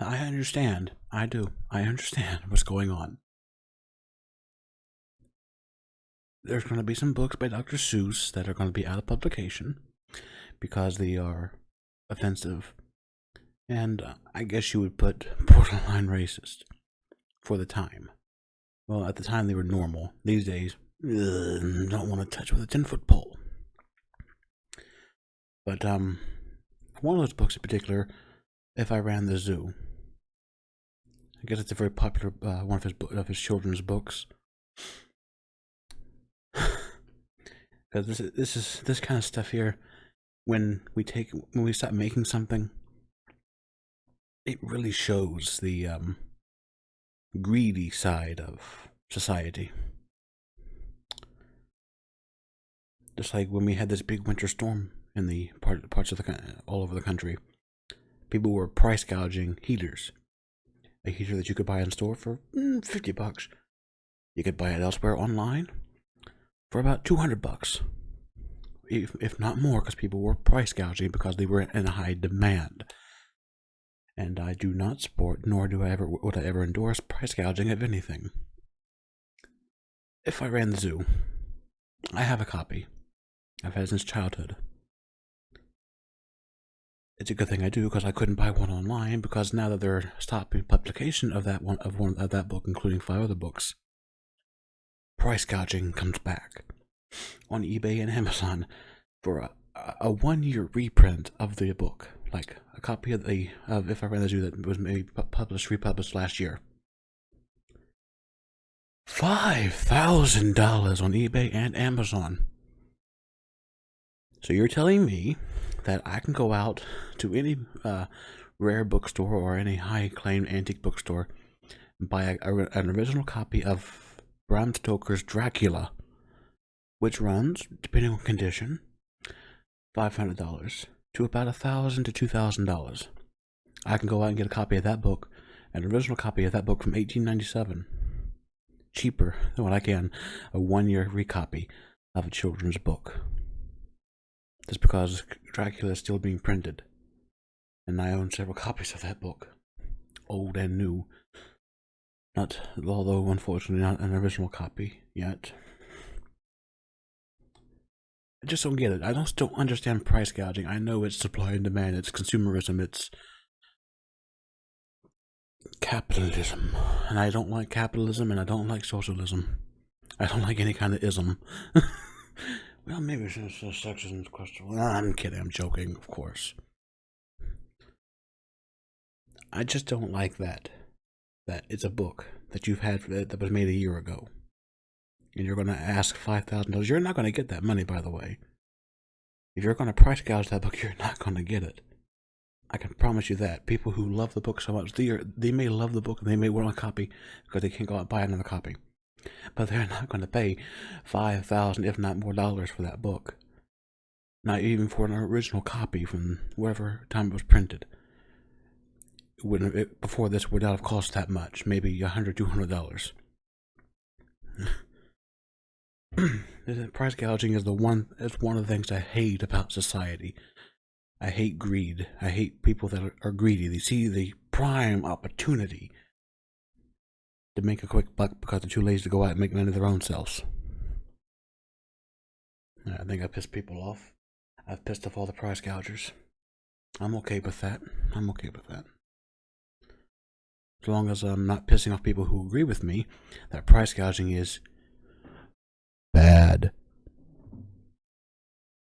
I understand. I do. I understand what's going on. There's going to be some books by Dr. Seuss that are going to be out of publication because they are offensive. And I guess you would put borderline racist for the time. Well, at the time they were normal. These days, don't want to touch with a 10-foot pole. But one of those books in particular, If I Ran the Zoo. I guess it's a very popular one of his children's books. Because this kind of stuff here, when we stop making something, it really shows the greedy side of society. Just like when we had this big winter storm in the parts of all over the country, people were price gouging heaters. A heater that you could buy in store for $50. You could buy it elsewhere online for about $200, if not more, because people were price gouging because they were in high demand. And I do not support, nor would I ever endorse price gouging of anything. If I Ran the Zoo, I have a copy. I've had it since childhood. It's a good thing I do because I couldn't buy one online because now that they're stopping publication of that book, including 5 other books, price gouging comes back on eBay and Amazon for a 1-year reprint of the book, like a copy of If I Ran the Zoo that was maybe republished last year. $5,000 on eBay and Amazon. So you're telling me that I can go out to any rare bookstore or any high-claimed antique bookstore and buy an original copy of Bram Stoker's Dracula, which runs, depending on condition, $500 to about $1,000 to $2,000. I can go out and get a copy of that book, an original copy of that book from 1897, cheaper than what I can a 1-year recopy of a children's book. Just because Dracula is still being printed, and I own several copies of that book, old and new. Although unfortunately not an original copy yet. I just don't get it. I don't understand price gouging. I know it's supply and demand, it's consumerism, it's capitalism. And I don't like capitalism, and I don't like socialism. I don't like any kind of ism. Well, maybe since the sexism question. Well, I'm kidding. I'm joking, of course. I just don't like that it's a book that you've had that was made a year ago, and you're going to ask $5,000. You're not going to get that money, by the way. If you're going to price gouge that book, you're not going to get it. I can promise you that. People who love the book so much, they may love the book and they may want a copy because they can't go out and buy another copy. But they're not going to pay $5,000, if not more, dollars for that book. Not even for an original copy from whatever time it was printed. Before this would not have cost that much, maybe $100, $200. Price gouging is one of the things I hate about society. I hate greed. I hate people that are greedy. They see the prime opportunity to make a quick buck because they're too lazy to go out and make money their own selves. I think I pissed people off. I've pissed off all the price gougers. I'm okay with that. As long as I'm not pissing off people who agree with me that price gouging is